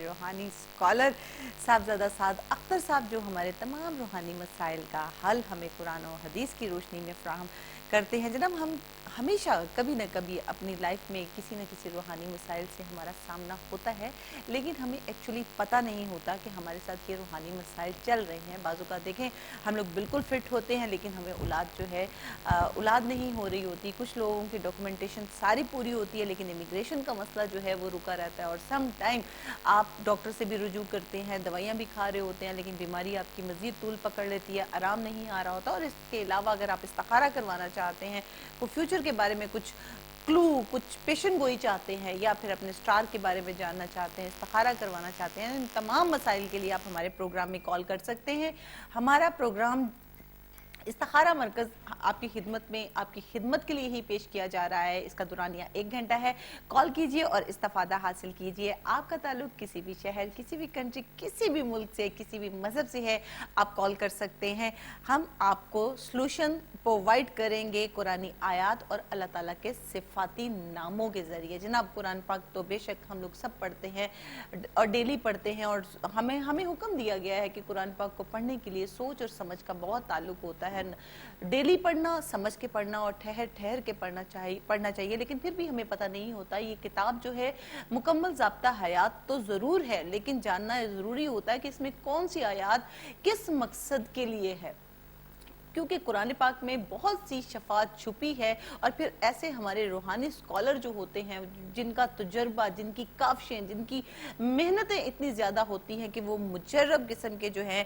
روحانی سکالر صاحبزادہ سعد اختر صاحب جو ہمارے تمام روحانی مسائل کا حل ہمیں قرآن و حدیث کی روشنی میں فراہم کرتے ہیں۔ جناب ہم ہمیشہ کبھی نہ کبھی اپنی لائف میں کسی نہ کسی روحانی مسائل سے ہمارا سامنا ہوتا ہے، لیکن ہمیں ایکچولی پتہ نہیں ہوتا کہ ہمارے ساتھ یہ روحانی مسائل چل رہے ہیں۔ بعض اوقات دیکھیں ہم لوگ بالکل فٹ ہوتے ہیں لیکن ہمیں اولاد جو ہے اولاد نہیں ہو رہی ہوتی، کچھ لوگوں کی ڈاکومنٹیشن ساری پوری ہوتی ہے لیکن امیگریشن کا مسئلہ جو ہے وہ رکا رہتا ہے، اور سم ٹائم آپ ڈاکٹر سے بھی رجوع کرتے ہیں، دوائیاں بھی کھا رہے ہوتے ہیں لیکن بیماری آپ کی مزید طول پکڑ لیتی ہے، آرام نہیں آ رہا ہوتا۔ اور اس کے علاوہ اگر آپ استخارہ کروانا چاہتے ہیں، وہ فیوچر کے بارے میں کچھ کلو، کچھ پیشن گوئی چاہتے ہیں، یا پھر اپنے سٹار کے بارے میں جاننا چاہتے ہیں، استخارہ کروانا چاہتے ہیں، ان تمام مسائل کے لیے آپ ہمارے پروگرام میں کال کر سکتے ہیں۔ ہمارا پروگرام استخارہ مرکز آپ کی خدمت میں، آپ کی خدمت کے لیے ہی پیش کیا جا رہا ہے۔ اس کا دورانیہ 1 گھنٹہ ہے۔ کال کیجئے اور استفادہ حاصل کیجئے۔ آپ کا تعلق کسی بھی شہر، کسی بھی کنٹری، کسی بھی ملک سے، کسی بھی مذہب سے ہے، آپ کال کر سکتے ہیں۔ ہم آپ کو سلوشن پرووائیڈ کریں گے قرآنی آیات اور اللہ تعالیٰ کے صفاتی ناموں کے ذریعے۔ جناب قرآن پاک تو بے شک ہم لوگ سب پڑھتے ہیں اور ڈیلی پڑھتے ہیں، اور ہمیں حکم دیا گیا ہے کہ قرآن پاک کو پڑھنے کے لیے سوچ اور سمجھ کا بہت تعلق ہوتا ہے۔ ڈیلی پڑھنا، سمجھ کے پڑھنا اور ٹھہر ٹھہر کے پڑھنا چاہیے، لیکن پھر بھی ہمیں پتہ نہیں ہوتا۔ یہ کتاب جو ہے مکمل ضابطہ حیات تو ضرور ہے، لیکن جاننا ضروری ہوتا ہے کہ اس میں کون سی آیات کس مقصد کے لیے ہے، کیونکہ قرآن پاک میں بہت سی شفاعت چھپی ہے۔ اور پھر ایسے ہمارے روحانی سکالر جو ہوتے ہیں، جن کا تجربہ، جن کی کاوشیں، جن کی محنتیں اتنی زیادہ ہوتی ہیں کہ وہ مجرب قسم کے جو ہیں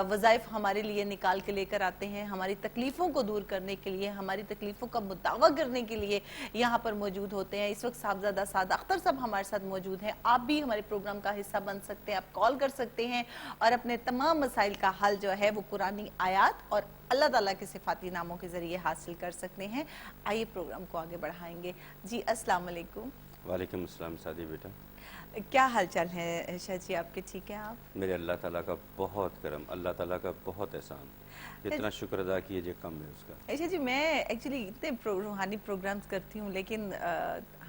وظائف ہمارے لیے نکال کے لے کر آتے ہیں، ہماری تکلیفوں کو دور کرنے کے لیے، ہماری تکلیفوں کا مداوع کرنے کے لیے یہاں پر موجود ہوتے ہیں۔ اس وقت صاحبزادہ سعد اختر صاحب ہمارے ساتھ موجود ہیں۔ آپ بھی ہمارے پروگرام کا حصہ بن سکتے ہیں، آپ کال کر سکتے ہیں اور اپنے تمام مسائل کا حل جو ہے وہ قرآنی آیات اور اللہ تعالیٰ کے صفاتی ناموں کے ذریعے حاصل کر سکتے ہیں۔ آئیے پروگرام کو آگے بڑھائیں گے۔ جی السلام علیکم۔ وعلیکم السلام سعدی بیٹا، کیا حال چال ہے شاہ جی آپ کے؟ ٹھیک ہیں آپ؟ میرے اللہ تعالیٰ کا بہت کرم، اللہ تعالیٰ کا بہت احسان، جتنا شکر ادا کیجیے کم ہے اس کا۔ شاہ جی میں ایکچولی اتنے روحانی پروگرامز کرتی ہوں، لیکن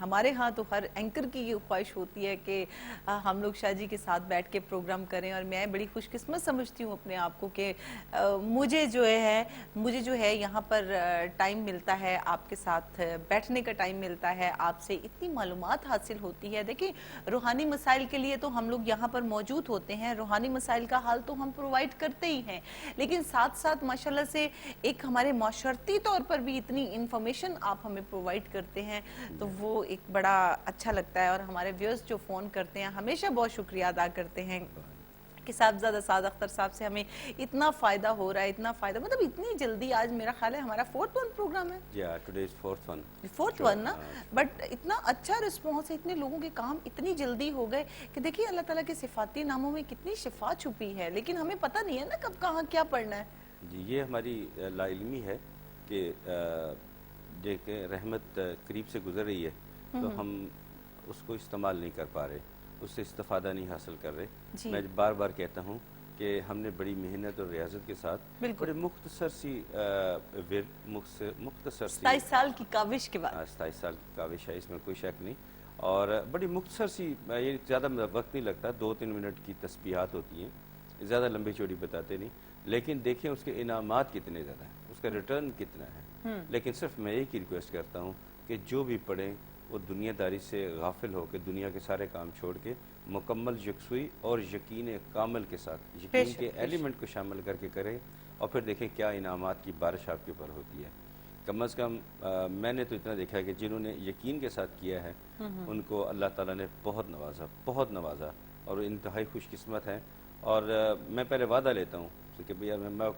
ہمارے ہاں تو ہر اینکر کی یہ خواہش ہوتی ہے کہ ہم لوگ شاہ جی کے ساتھ بیٹھ کے پروگرام کریں، اور میں بڑی خوش قسمت سمجھتی ہوں اپنے آپ کو کہ مجھے جو ہے یہاں پر ٹائم ملتا ہے، آپ کے ساتھ بیٹھنے کا ٹائم ملتا ہے، آپ سے اتنی معلومات حاصل ہوتی ہے۔ دیکھیں روحانی مسائل کے لیے تو ہم لوگ یہاں پر موجود ہوتے ہیں، روحانی مسائل کا حل تو ہم پرووائیڈ کرتے ہی ہیں، لیکن ساتھ ساتھ ماشاءاللہ سے ایک ہمارے معاشرتی طور پر بھی اتنی انفارمیشن آپ ہمیں پرووائیڈ کرتے ہیں، تو وہ ایک بڑا اچھا لگتا ہے۔ اور ہمارے ویورز جو فون کرتے ہیں ہمیشہ بہت شکریہ ادا کرتے ہیں کہ صاحبزادہ سعد اختر صاحب سے ہمیں اتنا فائدہ ہو رہا ہے، اتنا فائدہ، مطلب اتنی جلدی۔ آج میرا خیال ہے ہمارا 4th ون پروگرام ہے، today is 4th one, 4th one نا، بٹ اتنا اچھا رسپانس ہے، اتنے لوگوں کے کام اتنی جلدی ہو گئے کہ دیکھیے اللہ تعالیٰ کے صفاتی ناموں میں کتنی شفا چھپی ہے، لیکن ہمیں پتہ نہیں ہے نا کب کہاں کیا پڑھنا ہے۔ جی یہ ہماری لا علمی ہے کہ دیکھیں رحمت قریب سے گزر رہی ہے تو ہم اس کو استعمال نہیں کر پا رہے، اس سے استفادہ نہیں حاصل کر رہے۔ میں بار بار کہتا ہوں کہ ہم نے بڑی محنت اور ریاضت کے ساتھ بڑے مختصر سی مختصر سی 27 سال کی کاوش کے بعد، 27 سال کی کاوش ہے، اس میں کوئی شک نہیں، اور بڑی مختصر سی، یہ زیادہ وقت نہیں لگتا، 2-3 منٹ کی تسبیحات ہوتی ہیں، زیادہ لمبی چوڑی بتاتے نہیں، لیکن دیکھیں اس کے انعامات کتنے زیادہ ہیں، اس کا ریٹرن کتنا ہے۔ لیکن صرف میں ایک ہی ریکویسٹ کرتا ہوں کہ جو بھی پڑھیں وہ دنیا داری سے غافل ہو کے، دنیا کے سارے کام چھوڑ کے مکمل یکسوئی اور یقین کامل کے ساتھ یقین کے ایلیمنٹ کو شامل کر کے کریں، اور پھر دیکھیں کیا انعامات کی بارش آپ کے اوپر ہوتی ہے۔ کم از کم میں نے تو اتنا دیکھا ہے کہ جنہوں نے یقین کے ساتھ کیا ہے ان کو اللہ تعالیٰ نے بہت نوازا، اور وہ انتہائی خوش قسمت ہیں۔ اور میں پہلے وعدہ لیتا ہوں کہ بھیا میں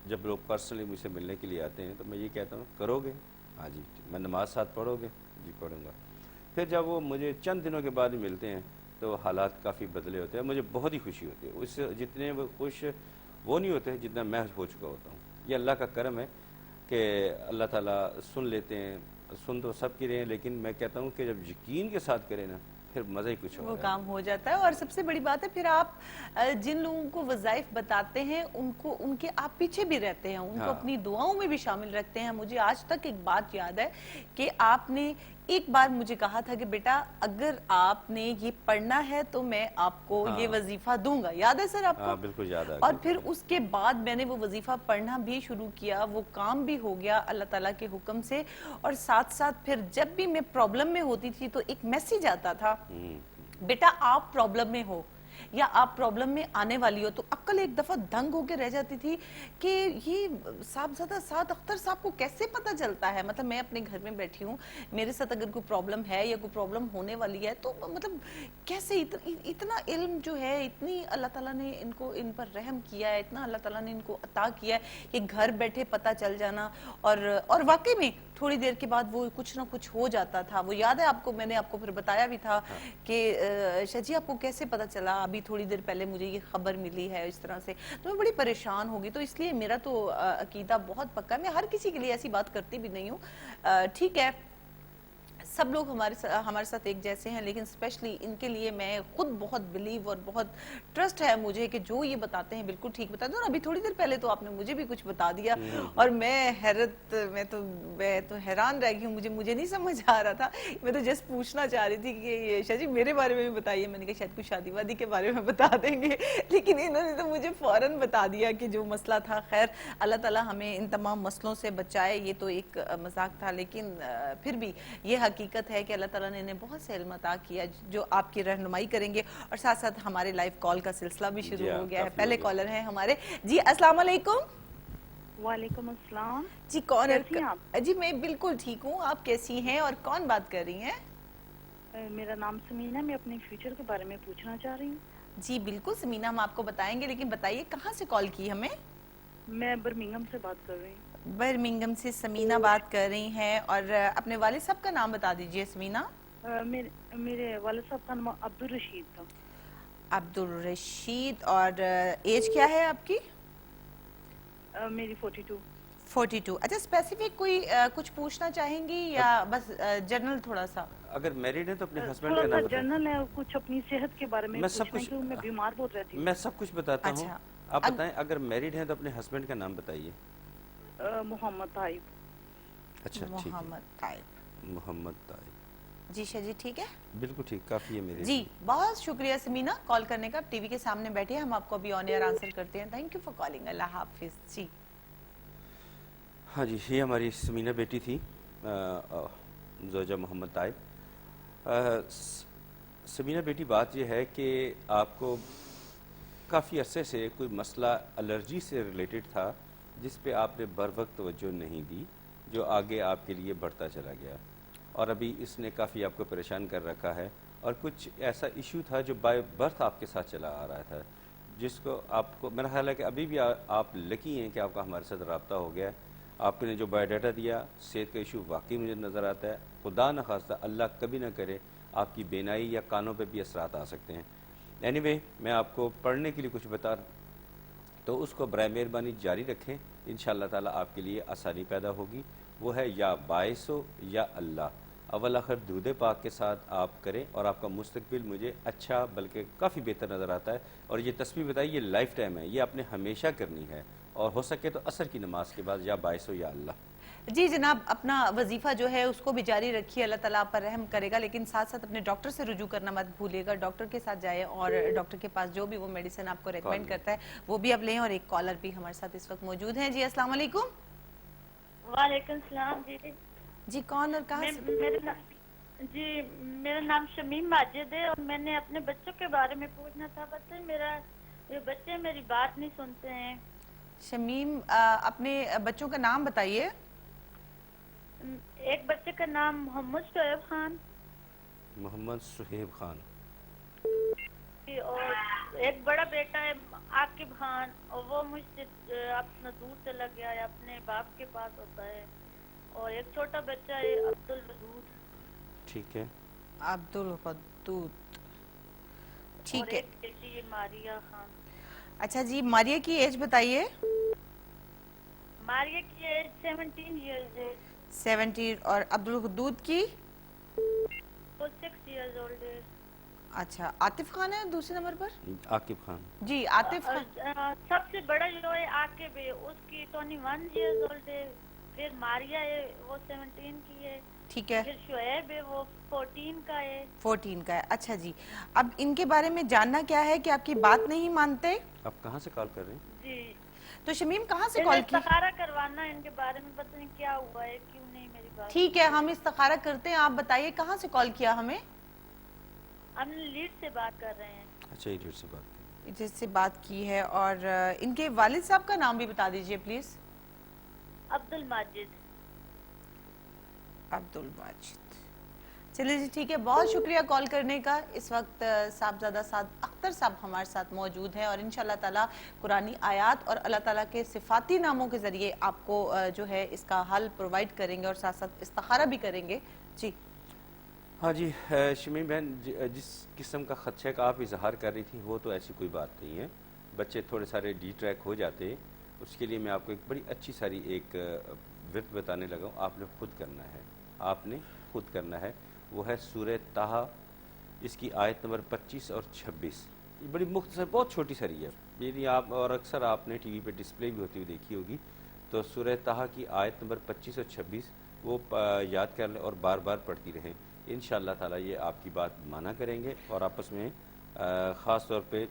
جب لوگ پرسنلی مجھ سے ملنے کے لیے آتے ہیں تو میں یہ کہتا ہوں کرو گے؟ ہاں جی، میں نماز ساتھ پڑھو گے؟ جی پڑھوں گا۔ پھر جب وہ مجھے چند دنوں کے بعد ملتے ہیں تو حالات کافی بدلے ہوتے ہیں، مجھے بہت ہی خوشی ہوتی ہے، اس سے جتنے وہ خوش وہ نہیں ہوتے جتنا میں ہو چکا ہوتا ہوں۔ یہ اللہ کا کرم ہے کہ اللہ تعالیٰ سن لیتے ہیں، سن تو سب کی رہے ہیں، لیکن میں کہتا ہوں کہ جب یقین کے ساتھ کریں نا پھر مزہ ہی کچھ وہ کام ہو جاتا ہے۔ اور سب سے بڑی بات ہے پھر آپ جن لوگوں کو وظائف بتاتے ہیں ان کے آپ پیچھے بھی رہتے ہیں، ان کو اپنی دعاؤں میں بھی شامل رکھتے ہیں۔ مجھے آج تک ایک بات یاد ہے کہ آپ نے ایک بار مجھے کہا تھا کہ بیٹا اگر آپ نے یہ پڑھنا ہے تو میں آپ کو یہ وظیفہ دوں گا، یاد ہے سر آپ کو؟ ہاں بالکل یاد آ اور گیا پھر مجھے۔ اس کے بعد میں نے وہ وظیفہ پڑھنا بھی شروع کیا، وہ کام بھی ہو گیا اللہ تعالیٰ کے حکم سے، اور ساتھ ساتھ پھر جب بھی میں پرابلم میں ہوتی تھی تو ایک میسیج آتا تھا، بیٹا آپ پرابلم میں ہو یا آپ پرابلم میں آنے والی ہو، تو عقل ایک دفعہ دنگ ہو کے رہ جاتی تھی کہ یہ صاحبزادہ سعد اختر صاحب کو کیسے پتہ چلتا ہے؟ مطلب میں اپنے گھر میں بیٹھی ہوں، میرے ساتھ اگر کوئی پرابلم ہے یا کوئی پرابلم ہونے والی ہے تو مطلب کیسے اتنا علم جو ہے، اتنی اللہ تعالیٰ نے ان پر رحم کیا ہے، اتنا اللہ تعالیٰ نے ان کو عطا کیا ہے کہ گھر بیٹھے پتہ چل جانا، اور واقعی میں تھوڑی دیر کے بعد وہ کچھ نہ کچھ ہو جاتا تھا۔ وہ یاد ہے آپ کو، میں نے آپ کو پھر بتایا بھی تھا کہ شاہ جی آپ کو کیسے پتہ چلا؟ ابھی تھوڑی دیر پہلے مجھے یہ خبر ملی ہے، اس طرح سے تو میں بڑی پریشان ہوگی۔ تو اس لیے میرا تو عقیدہ بہت پکا ہے، میں ہر کسی کے لیے ایسی بات کرتی بھی نہیں ہوں۔ ٹھیک ہے، سب لوگ ہمارے ساتھ ایک جیسے ہیں، لیکن اسپیشلی ان کے لیے میں خود بہت بلیو اور بہت ٹرسٹ ہے مجھے کہ جو یہ بتاتے ہیں بالکل ٹھیک بتاتے ہیں۔ اور ابھی تھوڑی دیر پہلے تو آپ نے مجھے بھی کچھ بتا دیا اور میں تو حیران رہ گئی ہوں، مجھے نہیں سمجھ آ رہا تھا۔ میں تو جسٹ پوچھنا چاہ رہی تھی کہ شاہ جی میرے بارے میں بھی بتائیے، میں نے کہا شاید کوئی شادی وادی کے بارے میں بتا دیں گے، لیکن انہوں نے تو مجھے فوراً بتا دیا کہ جو مسئلہ تھا۔ خیر اللہ تعالیٰ ہمیں ان تمام مسئلوں سے بچائے، یہ تو ایک مذاق تھا، لیکن پھر بھی یہ حقیقت ہے کہ اللہ تعالیٰ نے انہیں بہت سے علم عطا کیا جو آپ کی رہنمائی کریں گے۔ اور ساتھ ساتھ ہمارے لائیو کال کا سلسلہ بھی شروع جی ہاں ہو گیا ہے۔ کافی ہو پہلے گیا۔ کالر ہیں ہمارے، جی السلام علیکم۔ وعلیکم السلام۔ جی کون؟ کیسی ہیں آپ؟ جی میں بالکل ٹھیک ہوں، آپ کیسی ہیں اور کون بات کر رہی ہیں؟ میرا نام سمینہ، میں اپنے فیوچر کے بارے میں پوچھنا چاہ رہی ہوں۔ جی بالکل سمینہ، ہم آپ کو بتائیں گے، لیکن بتائیے کہاں سے کال کی ہمیں؟ میں برمنگھم سے بات کر رہی ہوں۔ برمنگھم سے سمینہ بات کر رہی ہیں، اور اپنے والد صاحب کا نام بتا دیجئے سمینہ۔ میرے والد صاحب کا نام عبدالرشید تھا۔ عبدالرشید، اور ایج کیا ہے آپ کی؟ میری 42۔ 42۔ اچھا اسپیسیفک کوئی کچھ پوچھنا چاہیں گی یا بس جنرل تھوڑا سا؟ اگر میریڈ ہیں تو اپنے ہسبینڈ تھوڑا کا سا نام بتائیں۔ جنرل ہے، کچھ اپنی صحت کے بارے میں میں سب پوچھنا ہے کچھ کیونکہ میں بیمار بہت رہتی ہوں۔ میں سب کچھ بتاتا ہوں، اچھا آپ بتائیں اگر میریڈ ہیں تو اپنے ہسبینڈ کا نام بتائیے۔ محمد طائب۔ اچھا ٹھیک ہے، محمد طائب۔ محمد طائب، جی شاہ جی ٹھیک ہے، بالکل ٹھیک، کافی ہے میرے جی لیے۔ بہت شکریہ سمینہ کال کرنے کا۔ ٹی وی کے سامنے بیٹھے، ہم آپ کو ابھی آن ایئر آنسر کرتے ہیں۔ تھینک یو فار کالنگ، اللہ حافظ۔ جی ہاں جی، یہ ہماری سمینہ بیٹی تھی، زوجہ محمد طائب۔ سمینہ بیٹی بات یہ ہے کہ آپ کو کافی عرصے سے کوئی مسئلہ الرجی سے ریلیٹڈ تھا جس پہ آپ نے بر وقت توجہ نہیں دی، جو آگے آپ کے لیے بڑھتا چلا گیا، اور ابھی اس نے کافی آپ کو پریشان کر رکھا ہے، اور کچھ ایسا ایشو تھا جو بائی برتھ آپ کے ساتھ چلا آ رہا تھا، جس کو آپ کو میرا خیال ہے کہ ابھی بھی آپ لکی ہیں کہ آپ کا ہمارے ساتھ رابطہ ہو گیا ہے۔ آپ نے جو بایو ڈیٹا دیا، صحت کا ایشو واقعی مجھے نظر آتا ہے، خدا نخواستہ اللہ کبھی نہ کرے آپ کی بینائی یا کانوں پہ بھی اثرات آ سکتے ہیں۔ اینی وے میں آپ کو پڑھنے کے لیے کچھ بتا، تو اس کو برائے مہربانی جاری رکھیں، انشاءاللہ تعالیٰ آپ کے لیے آسانی پیدا ہوگی۔ وہ ہے یا باعث ہو یا اللہ، اول آخر درود پاک کے ساتھ آپ کریں، اور آپ کا مستقبل مجھے اچھا بلکہ کافی بہتر نظر آتا ہے۔ اور یہ تسبیح بتائی، یہ لائف ٹائم ہے، یہ آپ نے ہمیشہ کرنی ہے، اور ہو سکے تو عصر کی نماز کے بعد، یا باعث ہو یا اللہ۔ جی جناب، اپنا وظیفہ جو ہے اس کو بھی جاری رکھیے، اللہ تعالیٰ آپ پر رحم کرے گا، لیکن ساتھ ساتھ اپنے ڈاکٹر سے رجوع کرنا مت بھولیے گا۔ ڈاکٹر کے ساتھ جائیں اور ڈاکٹر کے پاس جو بھی وہ میڈیسن آپ کو ریکمینڈ کرتا ہے وہ بھی آپ لیں۔ اور ایک کالر بھی ہمارے ساتھ اس وقت موجود ہیں۔ جی السلام علیکم۔ وعلیکم السلام۔ جی کون اور کہاں سے؟ جی میرا نام شمیم ماجد ہے، اور میں نے اپنے بچوں کے بارے میں پوچھنا تھا۔ بچے میری بات نہیں سنتے ہیں۔ شمیم، اپنے بچوں کا نام بتائیے۔ ایک بچے کا نام محمد شعیب خان، محمد سہیب خان، اور ایک بڑا بیٹا ہے عاقب خان، اور وہ مجھ سے اپنا دور چلا گیا ہے، اپنے باپ کے پاس ہوتا ہے، اور ایک چھوٹا بچہ ہے عبدالودود۔ ٹھیک ہے، عبدالودود، اور ٹھیک ہے۔ ایک بیٹی ہے ماریا خان۔ اچھا جی، ماریہ کی ایج بتائیے۔ ماریا کی ایج 17 ایئرز ہے۔ 17، اور عبدالودود کی؟ وہ 6 ایئرز اولڈ ہے۔ اچھا، عاطف خان ہے دوسرے نمبر پر؟ عاقب خان۔ جی عاطف خان۔ سب سے بڑا جو ہے عاقب ہے، اس کی 21 ایئرز اولڈ ہے۔ پھر ماریا ہے، وہ 17 کی ہے، ठीक है, फिर शुएब है वो 14 का है। 14 का है। अच्छा जी, अब इनके बारे में जानना क्या है कि आपकी बात नहीं मानते। आप कहाँ से कॉल कर रहे हैं? जी तो शमीम कहाँ से मैंने कॉल की? इस्तिखारा करवाना है इनके बारे में, पता नहीं क्या हुआ है, क्यों नहीं मेरी बात। ठीक है, हम इस्तिखारा करते हैं। आप बताइए कहाँ से कॉल किया हमें? हम लीड से बात कर रहे हैं। अच्छा, एडिट से बात करें। जिससे बात की है, और इनके वालिद साहब का नाम भी बता दीजिए प्लीज। अब्दुल माजिद। अब्दुल माजिद। चलिए जी, ठीक है, बहुत शुक्रिया कॉल करने का। इस वक्त साहबजादा साद अख्तर साहब हमारे साथ मौजूद हैं और इंशाल्लाह ताला कुरानी आयात और अल्लाह ताला के सिफाती नामों के ज़रिए आपको जो है इसका हल प्रोवाइड करेंगे और साथ साथ इस्तिखारा भी करेंगे जी। हाँ जी, शमीम बहन, जिस किस्म का खदशे का आप इजहार कर रही थी वो तो ऐसी कोई बात नहीं है। बच्चे थोड़े सारे डिट्रैक हो जाते, उसके लिए मैं आपको एक बड़ी अच्छी सारी एक विर्द बताने लगा हूँ। आपने खुद करना है, आपने खुद करना है। वो है सूरह ताहा, इसकी आयत नंबर 25 और 26। ये बड़ी मुख्तसर, बहुत छोटी सारी है। यदि आप, और अक्सर आपने टीवी पे डिस्प्ले भी होती हुई देखी होगी, तो सूरह ताहा की आयत नंबर 25 और 26 वो याद कर लें और बार बार पढ़ती रहें। इंशाअल्लाह ताला ये आपकी बात माना करेंगे और आपस में ख़ास तौर पे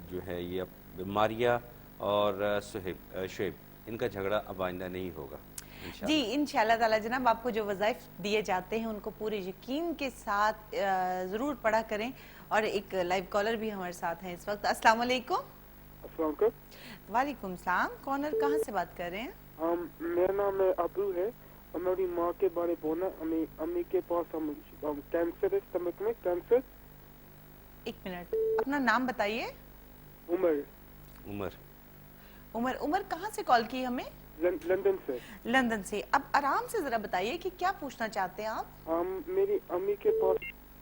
जो है ये मारिया और शुएब इनका झगड़ा अब आइंदा नहीं होगा जी इंशाअल्लाह ताला। जनाब, आपको जो वज़ाइफ दिए जाते हैं उनको पूरे यकीन के साथ ज़रूर पढ़ा करें। और एक लाइव कॉलर भी हमारे साथ हैं इस वक्त। अस्सलाम वालेकुम। अस्सलाम वालेकुम। वालेकुम सलाम। कौन और कहाँ से बात कर रहे हैं? मेरा नाम है अबू है और मेरी माँ के बारे बोलना। अम्मी के पास कैंसर है, स्टमक में कैंसर। एक मिनट, अपना नाम बताइए। उमर। उमर उमर उमर कहाँ से कॉल की हमें? लंदन से। लंदन से। अब आराम से जरा बताइए कि क्या पूछना चाहते हैं आप? मेरी अम्मी के पास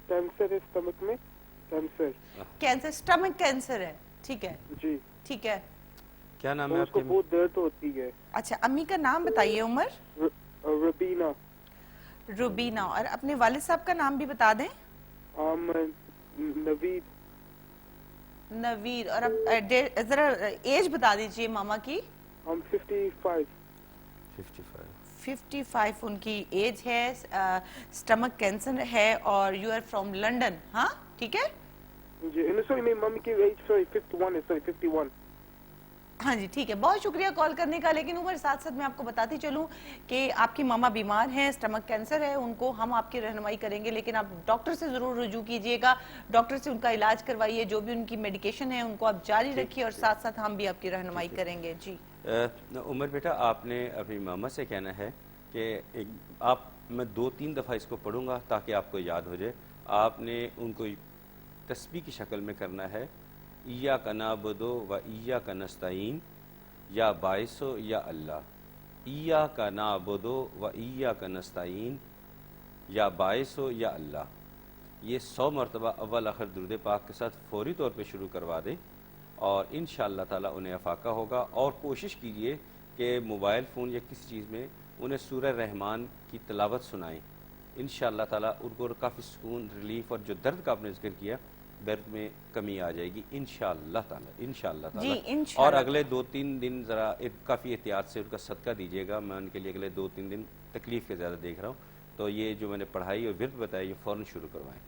कैंसर है, स्टमक में कैंसर। कैंसर, स्टमक कैंसर है, ठीक है जी ठीक है। क्या नाम है उसको आपके? बहुत दर्द होती है। अच्छा, अम्मी का नाम बताइए। उमर? रबीना। रुबीना। और अपने वालिद साहब का नाम भी बता दें। नवीद। नवीर। और अब जरा एज बता दीजिए मामा की। 55। 55 उनकी एज है, स्टमक कैंसर है और यू आर फ्रॉम लंदन। हाँ ठीक है जी। सॉरी, मेरी मम्मी की एज 51 है। 51। हाँ जी, ठीक है। बहुत शुक्रिया कॉल करने का। लेकिन उमर, साथ साथ मैं आपको बताती चलूं कि आपकी मामा बीमार हैं, स्टमक कैंसर है, उनको हम आपकी रहनुमाई करेंगे, लेकिन आप डॉक्टर से जरूर रुजू कीजिएगा। डॉक्टर से उनका इलाज करवाइए, जो भी उनकी मेडिकेशन है उनको आप जारी रखिए और साथ साथ हम भी आपकी रहनुमाई करेंगे जी। उमर बेटा, आपने अपनी मामा से कहना है कि मैं 2-3 दफ़ा इसको पढ़ूंगा ताकि आपको याद हो जाए। आपने उनको तस्बीह की शक्ल में करना है। इया का नाबुदो व इया का नस्ताइन, या बाइसो या अल्लाह। इया का नाबुदो व इया का नस्ताइन, या बाइसो या अल्लाह। ये 100 मरतबा अव्वल आखिर दुरूद पाक के साथ फौरी तौर पे शुरू करवा दें और इंशाअल्लाह ताला उन्हें अफाका होगा। और कोशिश कीजिए कि मोबाइल फ़ोन या किसी चीज़ में उन्हें सूरह रहमान की तिलावत सुनाएं। इंशाअल्लाह ताला उनको काफ़ी सुकून, रिलीफ और जो दर्द का आपने जिक्र किया, दर्द में कमी आ जाएगी इंशाअल्लाह ताला। इंशाअल्लाह ताला। और अगले 2-3 दिन ज़रा काफ़ी एहतियात से उनका सदका दीजिएगा। मैं उनके लिए अगले 2-3 दिन तकलीफ़ के ज़्यादा देख रहा हूँ, तो ये जो मैंने पढ़ाई और विर्द बताई ये फ़ौरन शुरू करवाएं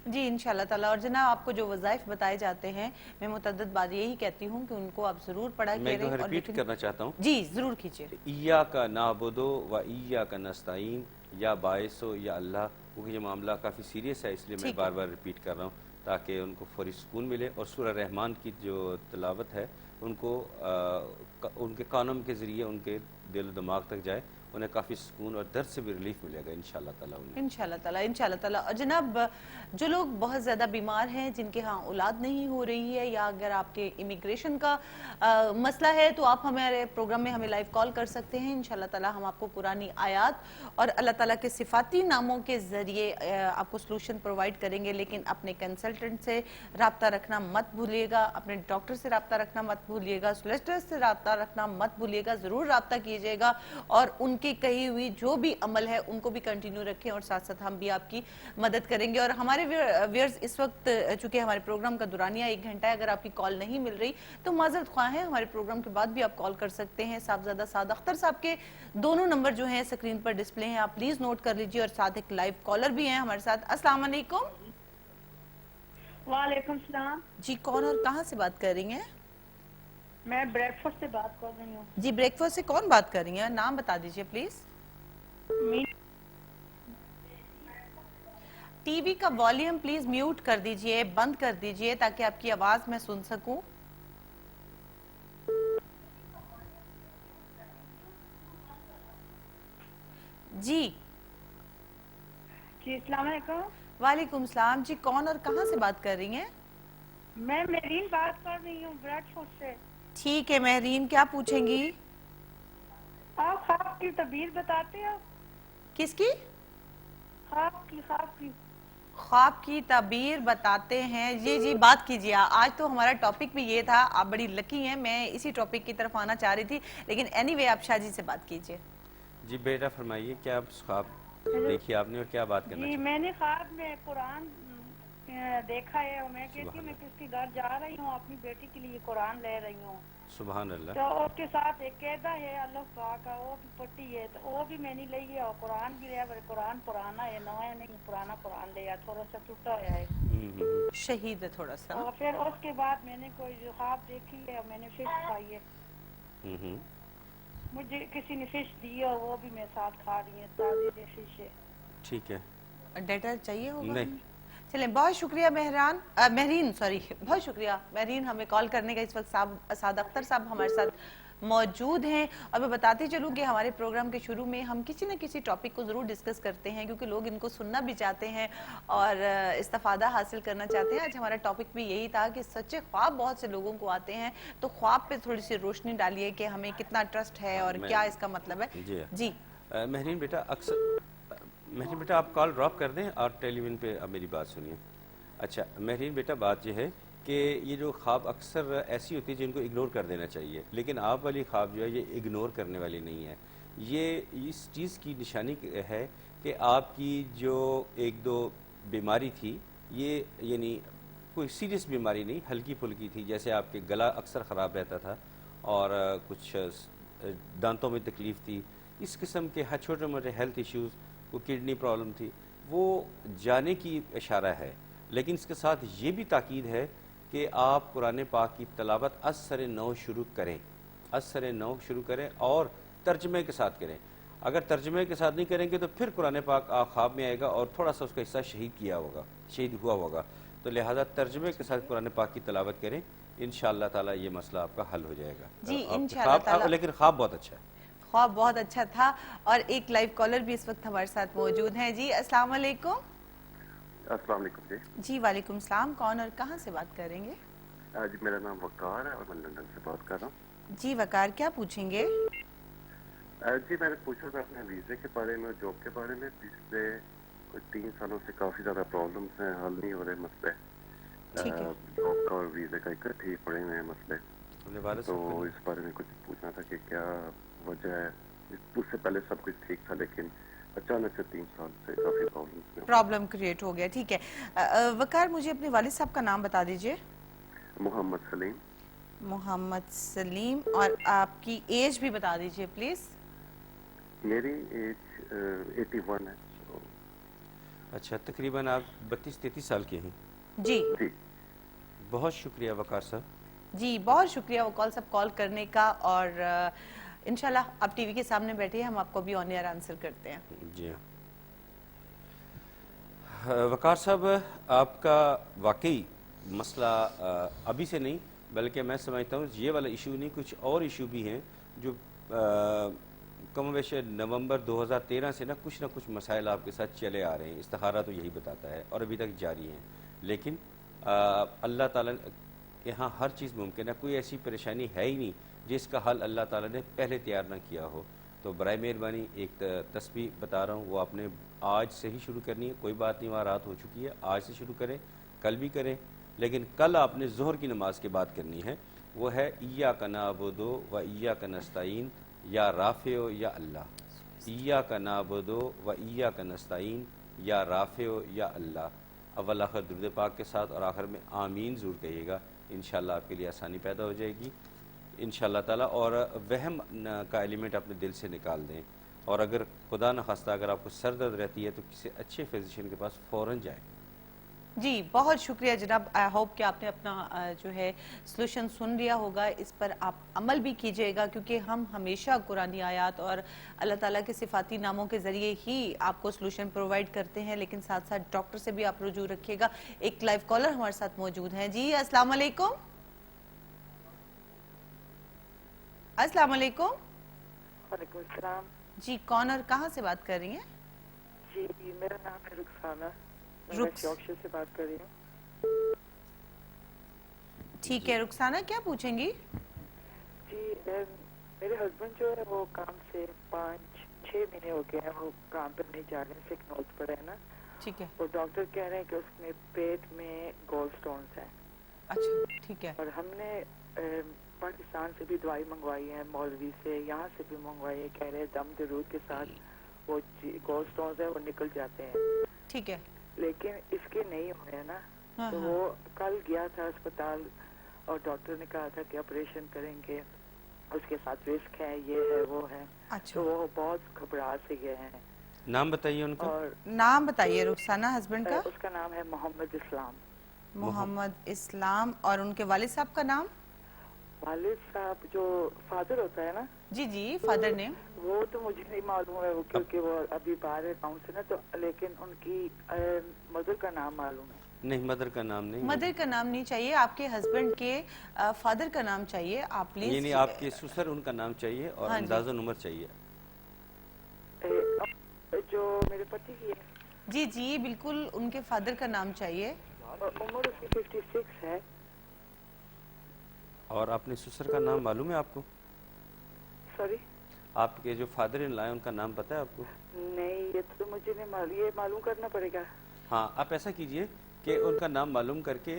जी इंशाअल्लाह ताला। और जनाब, आपको जो वज़ाइफ बताए जाते हैं, मैं मुतअद्दिद बार यही कहती हूँ कि उनको आप जरूर पढ़ा मैं करें। और रिपीट करना चाहता हूँ जी जरूर कीजिए। इया का नाबुदो व इया का नस्ताइन, या बाइसो या अल्लाह। क्योंकि ये मामला काफ़ी सीरियस है, इसलिए मैं बार बार रिपीट कर रहा हूँ ताकि उनको फौरी सुकून मिले। और सूरह रहमान की जो तिलावत है उनको उनके कानों के ज़रिए उनके दिल दिमाग तक जाए, उन्हें काफ़ी सुकून और दर्द से भी रिलीफ मिलेगा इंशाअल्लाह ताला उन्हें। इंशाअल्लाह ताला, इंशाअल्लाह ताला। और जनाब, जो लोग बहुत ज़्यादा बीमार हैं, जिनके यहाँ औलाद नहीं हो रही है, या अगर आपके इमिग्रेशन का मसला है, तो आप हमारे प्रोग्राम में हमें लाइव कॉल कर सकते हैं। इंशाअल्लाह ताला हम आपको कुरानी आयात और अल्लाह ताला के सिफाती नामों के ज़रिए आपको सलूशन प्रोवाइड करेंगे। लेकिन अपने कंसल्टेंट से रब्ता रखना मत भूलिएगा, अपने डॉक्टर से रब्ता रखना मत भूलिएगा, सोलिसिटर से रब्ता रखना मत भूलिएगा। ज़रूर रब्ता कीजिएगा और उनकी उनकी कही हुई जो भी अमल है उनको भी कंटिन्यू रखें और साथ साथ हम भी आपकी मदद करेंगे। और हमारे व्यूअर्स इस वक्त चूंकि हमारे प्रोग्राम का दुरानिया 1 घंटा है, अगर आपकी कॉल नहीं मिल रही तो माजरत ख्वाह हैं, हमारे प्रोग्राम के बाद भी आप कॉल कर सकते हैं। साहबजादा साद अख्तर साहब के दोनों नंबर जो हैं स्क्रीन पर डिस्प्ले हैं, आप प्लीज नोट कर लीजिए। और साथ एक लाइव कॉलर भी हैं हमारे साथ। अस्सलाम वालेकुम। वालेकुम सलाम। जी, कौन और कहाँ से बात कर रही हैं? मैं ब्रेडफोर्ड से बात कर रही हूँ। जी, ब्रेकफास्ट से कौन बात कर रही हैं? नाम बता दीजिए प्लीज। टीवी का वॉल्यूम प्लीज म्यूट कर दीजिए, बंद कर दीजिए ताकि आपकी आवाज मैं सुन सकूं। जी जी अस्सलाम वालेकुम। वालेकुम सलाम। जी, कौन और कहाँ से बात कर रही हैं? मैं मेरीन बात कर रही हूँ ब्रेडफोर्ड से। ठीक है महरीन, क्या पूछेंगी? आप ख्वाब की तबीर बताते हो? किसकी? ख्वाब की ख्वाब की ताबीर बताते हैं। जी बात कीजिए। आज तो हमारा टॉपिक भी ये था, आप बड़ी लकी हैं, मैं इसी टॉपिक की तरफ आना चाह रही थी, लेकिन एनीवे आप शाहजी से बात कीजिए। जी बेटा फरमाइए, क्या आप ख्वाब देखिए आपने और क्या बात करना जी चाहिए? मैंने ख्वाब में कुरान देखा है और मैं कहती हूँ मैं किसके घर जा रही हूँ, अपनी बेटी के लिए कुरान ले रही हूँ। सुभान अल्लाह। तो उसके साथ एक कैदा है अल्लाह पाक का, वो भी पट्टी है, तो वो भी मैंने ली है और कुरान भी लिया। कुरान पुराना है, नया नहीं, पुराना कुरान लिया, थोड़ा सा टूटा हुआ है, शहीद है थोड़ा सा। और फिर उसके बाद मैंने कोई ख्वाब देखी है और मैंने फिश खाई है। मुझे किसी ने फिश दी है, वो भी मैं साथ खा रही हूँ, ताज़ी फिश है। ठीक है। डेटा चाहिए होगा? नहीं। चलें, बहुत शुक्रिया महरीन, बहुत शुक्रिया महरीन हमें कॉल करने का। इस वक्त साद अख्तर साहब हमारे साथ मौजूद हैं। और मैं बताती चलूँ कि हमारे प्रोग्राम के शुरू में हम किसी न किसी टॉपिक को ज़रूर डिस्कस करते हैं, क्योंकि लोग इनको सुनना भी चाहते हैं और इस्तेफादा हासिल करना चाहते हैं। आज हमारा टॉपिक भी यही था कि सच्चे ख्वाब बहुत से लोगों को आते हैं, तो ख्वाब पे थोड़ी सी रोशनी डालिए कि हमें कितना ट्रस्ट है और क्या इसका मतलब है। जी महरीन बेटा आप कॉल ड्रॉप कर दें और टेलीविजन पे अब मेरी बात सुनिए। अच्छा महरीन बेटा, बात यह है कि ये जो ख्वाब अक्सर ऐसी होती है जिनको इग्नोर कर देना चाहिए, लेकिन आप वाली ख्वाब जो है ये इग्नोर करने वाली नहीं है। ये इस चीज़ की निशानी है कि आपकी जो 1-2 बीमारी थी, ये यानी कोई सीरियस बीमारी नहीं, हल्की फुल्की थी। जैसे आपके गला अक्सर ख़राब रहता था और कुछ दांतों में तकलीफ़ थी, इस किस्म के हर छोटे मोटे हेल्थ इश्यूज़, वो किडनी प्रॉब्लम थी, वो जाने की इशारा है। लेकिन इसके साथ ये भी ताकीद है कि आप कुरान पाक की तलावत असर नौ शुरू करें और तर्जमे के साथ करें। अगर तर्जमे के साथ नहीं करेंगे तो फिर कुरान पाक ख्वाब में आएगा और थोड़ा सा उसका हिस्सा शहीद हुआ होगा। तो लिहाजा तर्जमे के साथ कुरान पाक की तलावत करें, इंशाअल्लाह ताला ये मसला आपका हल हो जाएगा। जी इंशाअल्लाह ताला। लेकिन ख्वाब बहुत अच्छा है। ख्वाब बहुत अच्छा था। और एक लाइव कॉलर भी इस वक्त हमारे साथ मौजूद हैं। जी अस्सलाम वालेकुम। अस्सलाम वालेकुम जी। जी वालेकुम सलाम। कौन और कहाँ से बात करेंगे? जी मेरा नाम वकार है और मैं लंदन से बात कर रहा हूँ। जी वकार, क्या पूछेंगे? जी मैंने पूछा था अपने वीज़े के बारे में, जॉब के बारे में। पिछले कोई 3 सालों से काफ़ी ज़्यादा प्रॉब्लम्स हैं, हल नहीं हो रहे मसले। जॉब का और वीज़े का इकट्ठे ही पड़े हुए हैं मसले। तो इस बारे में कुछ पूछना था कि क्या वजह है। उससे पहले सब कुछ ठीक था, लेकिन अचानक से 3 साल से काफ़ी प्रॉब्लम क्रिएट हो गया। ठीक है वकार, मुझे अपने वालिद साहब का नाम बता दीजिए। मोहम्मद सलीम। मोहम्मद सलीम। और आपकी एज भी बता दीजिए प्लीज। मेरी एज 81 है। अच्छा, तकरीबन आप 32-33 साल के हैं? जी बहुत शुक्रिया वकार साहब। जी बहुत शुक्रिया वकार साहब कॉल करने का। और इंशाल्लाह आप टीवी के सामने बैठे, हम आपको भी ऑन एयर आंसर करते हैं। जी हाँ वकार साहब, आपका वाकई मसला अभी से नहीं, बल्कि मैं समझता हूँ ये वाला इशू नहीं, कुछ और इशू भी हैं जो कम बेश नवंबर 2013 से ना कुछ मसाइल आपके साथ चले आ रहे हैं। इस्तिखारा तो यही बताता है और अभी तक जारी हैं। लेकिन अल्लाह ताला के यहाँ हर चीज़ मुमकिन है। कोई ऐसी परेशानी है ही नहीं जिसका हल अल्लाह ताला ने पहले तैयार ना किया हो। तो बराए मेहरबानी एक तस्बीह बता रहा हूँ, वो आपने आज से ही शुरू करनी है। कोई बात नहीं, वहाँ रात हो चुकी है, आज से शुरू करें, कल भी करें, लेकिन कल आपने ज़ोहर की नमाज के बाद करनी है। वो है इय्याका नअबुदु व इय्याका नस्तईन, या राफ़िओ या अल्लाह। इय्याका नअबुदु व इय्याका नस्तईन, या राफ़िओ या अल्लाह। अव्वल आखिर दुरूद पाक के साथ और आखिर में आमीन ज़रूर कहिएगा, इंशाअल्लाह आपके लिए आसानी पैदा हो जाएगी इंशाअल्लाह ताला। और वहम का एलिमेंट अपने दिल से निकाल दें, और अगर खुदा न खास्ता अगर आपको सर दर्द रहती है तो किसी अच्छे फिजिशियन के पास फ़ौरन जाएं। जी बहुत शुक्रिया जनाब। आई होप कि आपने अपना जो है सलूशन सुन लिया होगा, इस पर आप अमल भी कीजिएगा, क्योंकि हम हमेशा कुरानी आयात और अल्लाह ताला के सिफाती नामों के ज़रिए ही आपको सलूशन प्रोवाइड करते हैं, लेकिन साथ साथ डॉक्टर से भी आप रुजू रखिएगा। एक लाइव कॉलर हमारे साथ मौजूद हैं। जी अस्सलाम वालेकुम। अस्सलाम वालेकुम। वालेकुम सलाम। जी कौन और कहाँ से बात कर रही हैं? जी मेरा नाम है रुखसाना, मैं रुख- यॉर्कशायर से बात कर रही हूँ। ठीक है रुखसाना, क्या पूछेंगी? जी मेरे हस्बैंड जो है वो काम से 5-6 महीने हो गए हैं, वो काम पर नहीं जा रहे हैं, सिक नोज पर है ना। ठीक है। और डॉक्टर कह रहे हैं कि उसमें पेट में गोल्ड स्टोन्स हैं। अच्छा ठीक है। और हमने पाकिस्तान से भी दवाई मंगवाई है, मौलवी से, यहाँ से भी मंगवाई है, कह रहे हैं दम दरूद के साथ वो गोल्ड स्टोन्स है वो निकल जाते हैं। ठीक है। लेकिन इसके नहीं हुए हैं ना। हाँ, तो हाँ। वो कल गया था अस्पताल और डॉक्टर ने कहा था कि ऑपरेशन करेंगे, उसके साथ रिस्क है, ये है वो है। अच्छा तो वो बहुत घबरा से गए हैं। नाम बताइए उनका। और नाम बताइए रुखसाना हस्बैंड का। उसका नाम है मोहम्मद इस्लाम। मोहम्मद इस्लाम। और उनके वालिद साहब का नाम? वालिद साहब जो फादर होता है ना, जी जी फादर नेम। वो तो मुझे नहीं मालूम है, वो क्योंकि वो अभी बाहर है गाँव से ना, तो लेकिन उनकी मदर का नाम मालूम है। नहीं, मदर का नाम नहीं। मदर का नाम नहीं चाहिए, आपके हस्बैंड के फादर का नाम चाहिए आप प्लीज। ये नहीं, आपके ससुर उनका नाम चाहिए और हाँ जी। अंदाज़न उम्र चाहिए। जो मेरे पति की है, जी जी बिल्कुल उनके फादर का नाम चाहिए। उम्र उसकी 56 है। और अपने ससुर का नाम मालूम है आपको? सॉरी आपके जो फादर इन लॉ हैं उनका नाम पता है आपको? नहीं, ये तो मुझे नहीं मालूम, ये मालूम करना पड़ेगा। हाँ, आप ऐसा कीजिए कि उनका नाम मालूम करके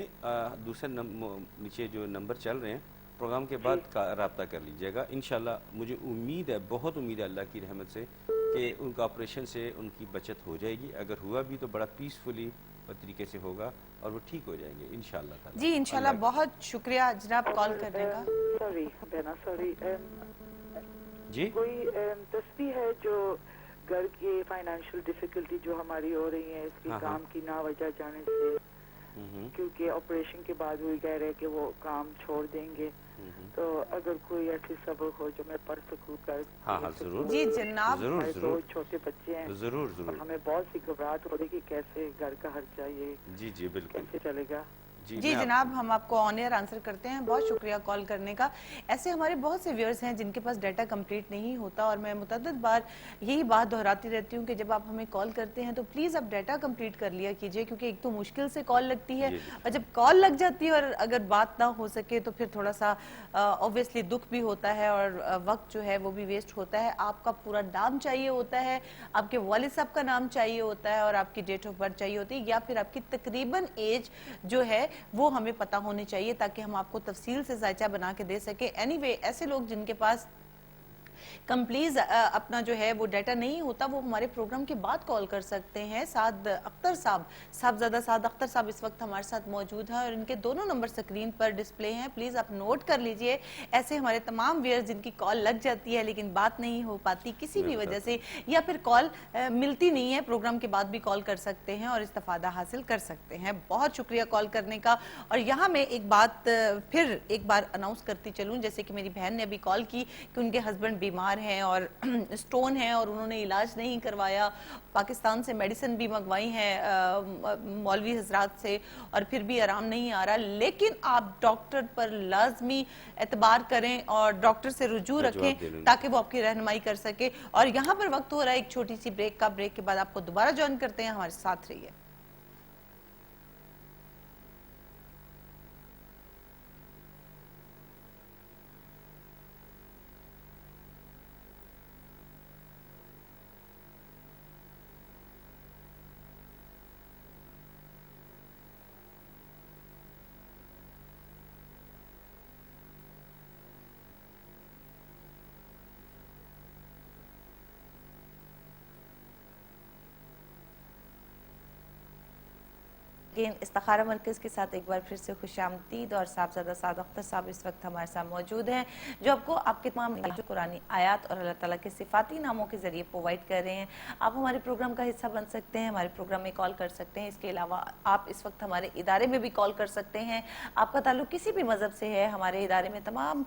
दूसरे नीचे जो नंबर चल रहे हैं प्रोग्राम के बाद का रब्ता कर लीजिएगा। इंशाल्लाह मुझे उम्मीद है, बहुत उम्मीद है अल्लाह की रहमत से कि उनका ऑपरेशन से उनकी बचत हो जाएगी। अगर हुआ भी तो बड़ा पीसफुली तरीके से होगा और वो ठीक हो जाएंगे इंशाल्लाह ताला। जी इंशाल्लाह। बहुत शुक्रिया जनाब कॉल करने का। सॉरी बहना, सॉरी। जी कोई तस्वीर है जो घर की फाइनेंशियल डिफिकल्टी जो हमारी हो रही है इसकी हाँ, काम की ना वजह जाने से, क्योंकि ऑपरेशन के बाद वो कह रहे कि वो काम छोड़ देंगे, तो अगर कोई ऐसी सबक हो जो मैं पढ़ सकूँ कर। हाँ हाँ जरूर जी जनाब। जरूर हमारे दो जरूर छोटे बच्चे हैं जरूर और जरूर। हमें बहुत सी घबराहट हो रही कि कैसे घर का खर्चा ये जी जी बिल्कुल। कैसे चलेगा। जी मैं जनाब हम आपको ऑन एयर आंसर करते हैं। बहुत शुक्रिया कॉल करने का। ऐसे हमारे बहुत से व्यूअर्स हैं जिनके पास डाटा कंप्लीट नहीं होता, और मैं मुतअद्दिद बार यही बात दोहराती रहती हूँ कि जब आप हमें कॉल करते हैं तो प्लीज़ आप डाटा कंप्लीट कर लिया कीजिए, क्योंकि एक तो मुश्किल से कॉल लगती है, और जब कॉल लग जाती है और अगर बात ना हो सके तो फिर थोड़ा सा ऑब्वियसली दुख भी होता है और वक्त जो है वो भी वेस्ट होता है। आपका पूरा नाम चाहिए होता है, आपके वालिद साहब का नाम चाहिए होता है, और आपकी डेट ऑफ बर्थ चाहिए होती है, या फिर आपकी तकरीबन एज जो है वो हमें पता होनी चाहिए, ताकि हम आपको तफसील से जायचा बना के दे सके। एनीवे ऐसे लोग जिनके पास कंप्लीट अपना जो है वो डाटा नहीं होता, वो हमारे प्रोग्राम के बाद कॉल कर सकते हैं। साद अख्तर साहब, साहबजादा साद अख्तर साहब इस वक्त हमारे साथ मौजूद हैं और इनके दोनों नंबर स्क्रीन पर डिस्प्ले हैं। प्लीज़ आप नोट कर लीजिए। ऐसे हमारे तमाम व्यूअर्स जिनकी कॉल लग जाती है लेकिन बात नहीं हो पाती किसी भी वजह से, या फिर कॉल मिलती नहीं है, प्रोग्राम के बाद भी कॉल कर सकते हैं और इस्तेफादा हासिल कर सकते हैं। बहुत शुक्रिया कॉल करने का। और यहाँ मैं एक बात फिर एक बार अनाउंस करती चलूँ, जैसे कि मेरी बहन ने अभी कॉल की कि उनके हस्बैंड बीमार हैं और स्टोन है और उन्होंने इलाज नहीं करवाया, पाकिस्तान से मेडिसिन भी मंगवाई हैं मौलवी हजरात से, और फिर भी आराम नहीं आ रहा। लेकिन आप डॉक्टर पर लाजमी एतबार करें और डॉक्टर से रुजू रखें ताकि वो आपकी रहनुमाई कर सके। और यहाँ पर वक्त हो रहा है एक छोटी सी ब्रेक का। ब्रेक के बाद आपको दोबारा ज्वाइन करते हैं, हमारे साथ रहिए। लेकिन इस्तिखारा मरकज़ के साथ एक बार फिर से खुशामदीद। और साहबजादा साद अख्तर साहब इस वक्त हमारे साथ मौजूद हैं, जो आपको आपके तमाम कुरानी आयात और अल्लाह ताला के सिफाती नामों के ज़रिए प्रोवाइड कर रहे हैं। आप हमारे प्रोग्राम का हिस्सा बन सकते हैं, हमारे प्रोग्राम में कॉल कर सकते हैं। इसके अलावा आप इस वक्त हमारे इदारे में भी कॉल कर सकते हैं। आपका ताल्लुक किसी भी मज़हब से है, हमारे इदारे में तमाम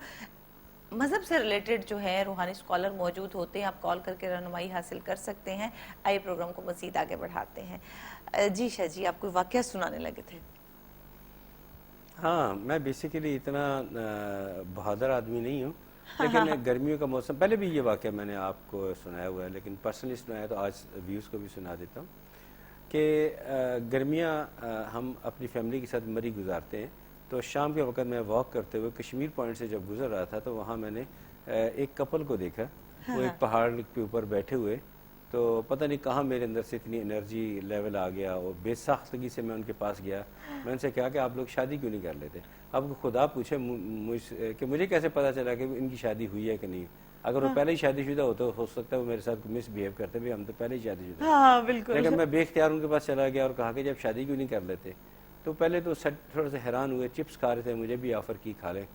मज़हब से रिलेटेड जो है रूहानी स्कॉलर मौजूद होते हैं। आप कॉल करके रहनुमाई हासिल कर सकते हैं। आइए प्रोग्राम को मज़ीद आगे बढ़ाते हैं। जी शाह जी, आप कोई वाक़या सुनाने लगे थे। हाँ, मैं बेसिकली इतना बहादुर आदमी नहीं हूँ, लेकिन गर्मियों का मौसम, पहले भी ये वाक़या मैंने आपको सुनाया हुआ है, लेकिन पर्सनली सुनाया तो आज व्यूज़ को भी सुना देता हूँ कि गर्मियाँ हम अपनी फैमिली के साथ मरी गुजारते हैं। तो शाम के वक्त मैं वॉक करते हुए कश्मीर पॉइंट से जब गुजर रहा था तो वहाँ मैंने एक कपल को देखा। वो एक पहाड़ के ऊपर बैठे हुए, तो पता नहीं कहाँ मेरे अंदर से इतनी एनर्जी लेवल आ गया और बेसाख्तगी से मैं उनके पास गया। मैं उनसे कहा कि आप लोग शादी क्यों नहीं कर लेते। अब खुदा पूछे मुझसे कि मुझे कैसे पता चला कि इनकी शादी हुई है कि नहीं। अगर वो पहले ही शादीशुदा होता हो सकता है वो मेरे साथ मिसबिहेव करते भी, हम तो पहले ही शादीशुदा। हाँ, बिल्कुल। लेकिन मैं बेख्तियार उनके पास चला गया और कहा कि जब शादी क्यों नहीं कर लेते। तो पहले तो थोड़ा सा हैरान हुए, चिप्स खा रहे थे, मुझे भी ऑफ़र की खा लें।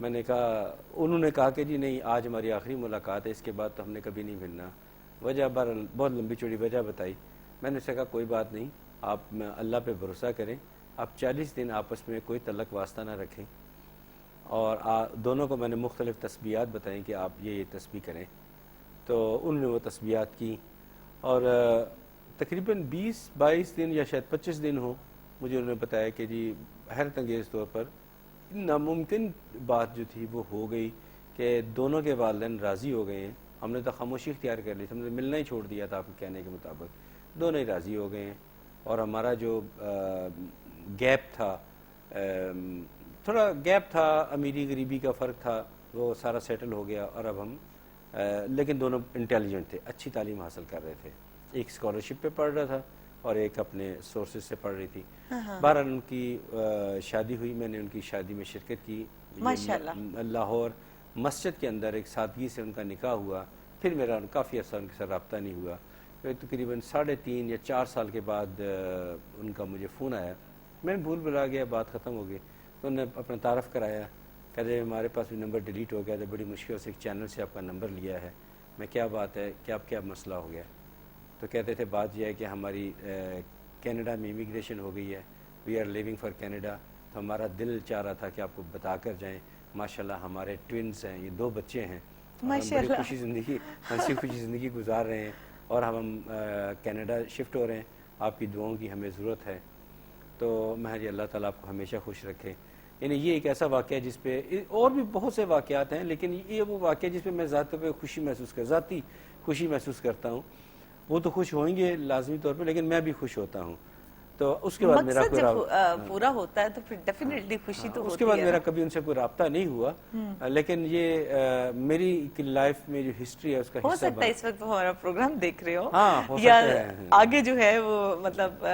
मैंने कहा, उन्होंने कहा कि जी नहीं, आज हमारी आखिरी मुलाकात है, इसके बाद तो हमने कभी नहीं मिलना। वजह बहुत लंबी चौड़ी वजह बताई। मैंने उससे कहा कोई बात नहीं, आप अल्लाह पे भरोसा करें, आप 40 दिन आपस में कोई तलक वास्ता ना रखें। और दोनों को मैंने मुख्तलिफ़ तस्बीहात बताई कि आप ये तस्बीह करें। तो उन्होंने वो तस्बीहात की और तकरीबन 20-22 दिन या शायद 25 दिन हो, मुझे उन्होंने बताया कि जी हैरत अंगेज़ तौर पर नामुमकिन बात जो थी वो हो गई कि दोनों के वालिदैन राज़ी हो गए हैं। हमने तो खामोशी इख्तियार कर ली थी, हमने मिलना ही छोड़ दिया था आपके कहने के मुताबिक। दोनों ही राज़ी हो गए हैं और हमारा जो गैप था, थोड़ा गैप था, अमीरी गरीबी का फ़र्क था, वो सारा सेटल हो गया। और अब हम लेकिन दोनों इंटेलिजेंट थे, अच्छी तालीम हासिल कर रहे थे। एक स्कॉलरशिप पे पढ़ रहा था और एक अपने सोर्सेज से पढ़ रही थी। बहरहाल उनकी शादी हुई, मैंने उनकी शादी में शिरकत की माशाअल्लाह। लाहौर मस्जिद के अंदर एक सादगी से उनका निकाह हुआ। फिर मेरा काफ़ी अर्सा उनके साथ रब्ता नहीं हुआ। फिर तकरीबन 3.5 या 4 साल के बाद उनका मुझे फ़ोन आया। मैं भूल भुला गया, बात ख़त्म हो गई। तो उन्होंने अपना तारफ़ कराया, कहते हमारे पास भी नंबर डिलीट हो गया था, बड़ी मुश्किल से एक चैनल से आपका नंबर लिया है। मैं क्या बात है, क्या मसला हो गया। तो कहते थे बात यह है कि हमारी कनाडा में इमिग्रेशन हो गई है, we are living for Canada. तो हमारा दिल चाह रहा था कि आपको बता कर जाएँ। माशाल्लाह हमारे ट्विन्स हैं, ये 2 बच्चे हैं, बड़ी खुशी ज़िंदगी, हंसी खुशी ज़िंदगी गुजार रहे हैं और हम कनाडा शिफ्ट हो रहे हैं। आपकी दुआओं की हमें ज़रूरत है। तो मैं जी अल्लाह ताला आपको हमेशा खुश रखे। यानी ये एक ऐसा वाक़या जिस पे और भी बहुत से वाक़यात हैं, लेकिन ये वो वाक़या जिस पे मैं ज़ाती पे खुशी महसूस करता हूँ। वो तो खुश होंगे लाजमी तौर पे, लेकिन मैं भी खुश होता हूँ। तो उसके बाद मेरा कोई पूरा होता है तो फिर डेफिनेटली खुशी तो होती है। उसके बाद मेरा कभी उनसे कोई राब्ता नहीं हुआ, लेकिन ये मेरी लाइफ में जो हिस्ट्री है उसका हो सकता है इस वक्त हमारा प्रोग्राम देख रहे हो। हाँ, हो या सकता है। आगे जो है वो मतलब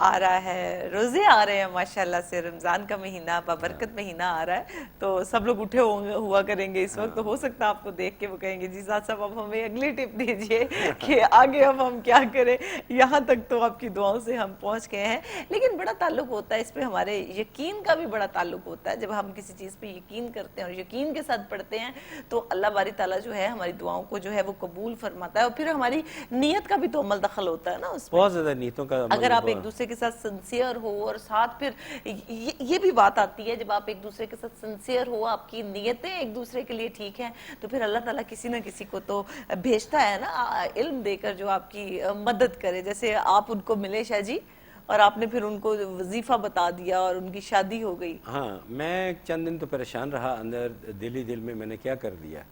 आ रहा है, रोजे आ रहे हैं माशाल्लाह से, रमजान का महीना, बाबरकत महीना आ रहा है, तो सब लोग उठे हुआ करेंगे इस वक्त। तो हो सकता है आपको देख के वो कहेंगे जी साहब अब हमें अगली टिप दीजिए कि आगे अब हम क्या करें। यहाँ तक तो आपकी दुआओं से हम पहुँच हैं। लेकिन बड़ा ताल्लुक होता है इस पे, हमारे यकीन का भी बड़ा ताल्लुक होता है। जब हम किसी चीज पे यकीन करते हैं और यकीन के साथ पढ़ते हैं तो अल्लाह बारी ताला जो है हमारी दुआओं को जो है वो कबूल फरमाता है। और फिर हमारी नीयत का भी तो अमल दखल होता है ना उसमें, बहुत ज्यादा नीयतों का। अगर आप एक दूसरे के साथ सिंसियर हो और साथ फिर ये भी बात आती है, जब आप एक दूसरे के साथ सिंसियर हो, आपकी नीयतें एक दूसरे के लिए ठीक है, तो फिर अल्लाह ताला किसी ना किसी को तो भेजता है ना इल्म देकर जो आपकी मदद करे। जैसे आप उनको मिले शाह जी और आपने फिर उनको वजीफा बता दिया और उनकी शादी हो गई। हाँ, मैं चंद दिन तो परेशान रहा अंदर, दिल में मैंने क्या कर दिया,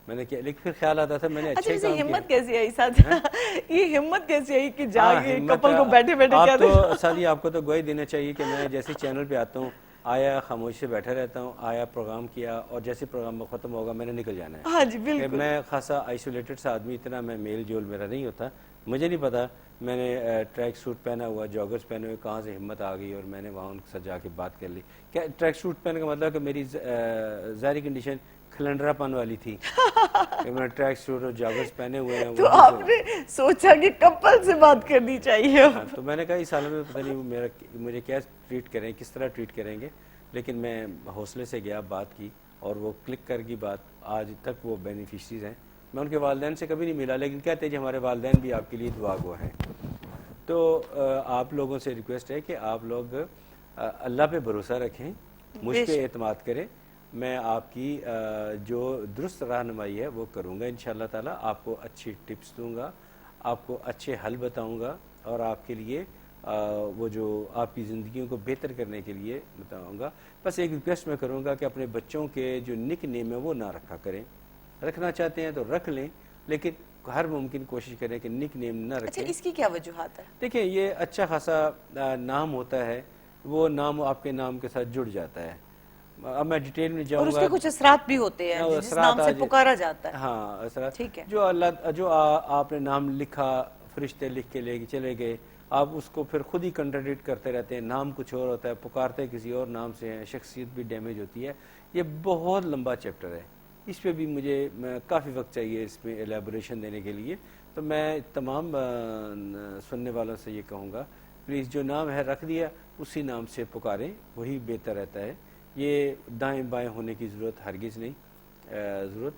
मैंने क्या, लेकिन फिर ख्याल आता था मैंने अच्छा ही काम किया। हिम्मत कैसी आई साथ ये हिम्मत कैसी आई कि जाके कपल को बैठे क्या तो सादी आपको तो गवाही देना चाहिए कि मैं जैसे चैनल पे आता हूँ, आया खामोश से बैठा रहता हूँ, आया प्रोग्राम किया और जैसे प्रोग्राम खत्म होगा मैंने निकल जाना है। हाँ जी बिल्कुल। मैं खासा आइसोलेटेड सा आदमी, इतना मैं मेल जोल मेरा नहीं होता। मुझे नहीं पता मैंने ट्रैक सूट पहना हुआ, जॉगर्स पहने हुए, कहाँ से हिम्मत आ गई और मैंने वहाँ उनके साथ जाके बात कर ली। क्या ट्रैक सूट पहनने का मतलब कि मेरी ज़ाहिरी कंडीशन स्प्लेंडरापन वाली थी कि मैंने ट्रैक सूट और जॉगर्स पहने हुए हैं। तो आपने सोचा कि कपल से बात करनी चाहिए। हाँ, तो मैंने कहा इस हाल में पता नहीं मुझे क्या ट्रीट करें, किस तरह ट्रीट करेंगे, लेकिन मैं हौसले से गया, बात की और वो क्लिक कर गई बात। आज तक वो बेनिफिशरीज हैं। मैं उनके वालिदैन से कभी नहीं मिला, लेकिन कहते हैं जी हमारे वालिदैन भी आपके लिए दुआ गो हैं। तो आप लोगों से रिक्वेस्ट है कि आप लोग अल्लाह पे भरोसा रखें, मुझ पे एतमाद करें। मैं आपकी जो दुरुस्त रहनुमाई है वो करूँगा इंशाअल्लाह ताला। आपको अच्छी टिप्स दूंगा, आपको अच्छे हल बताऊंगा और आपके लिए वो जो आपकी ज़िंदगियों को बेहतर करने के लिए बताऊंगा। बस एक रिक्वेस्ट मैं करूँगा कि अपने बच्चों के जो निक नेम है वो ना रखा करें। रखना चाहते हैं तो रख लें, लेकिन हर मुमकिन कोशिश करें कि निक नेम ना रखें। अच्छा, इसकी क्या वजूहात है? देखिए, ये अच्छा खासा नाम होता है, वो नाम आपके नाम के साथ जुड़ जाता है। अब मैं डिटेल में जाऊंगा। और उसके कुछ असरात भी होते हैं जिस नाम से पुकारा जाता है। हाँ, असरात। ठीक है। जो अल्लाह जो आपने नाम लिखा, फरिश्ते लिख के ले चले गए, आप उसको फिर खुद ही कंट्राडिक्ट करते रहते हैं। नाम कुछ और होता है, पुकारते किसी और नाम से हैं, शख्सियत भी डैमेज होती है। ये बहुत लंबा चैप्टर है, इस पे भी मुझे काफ़ी वक्त चाहिए इसमें एलेबोरेशन देने के लिए। तो मैं तमाम सुनने वालों से ये कहूँगा, प्लीज़ जो नाम है रख दिया उसी नाम से पुकारें, वही बेहतर रहता है। ये दाएं बाएं होने की ज़रूरत हरगिज़ नहीं। ज़रूरत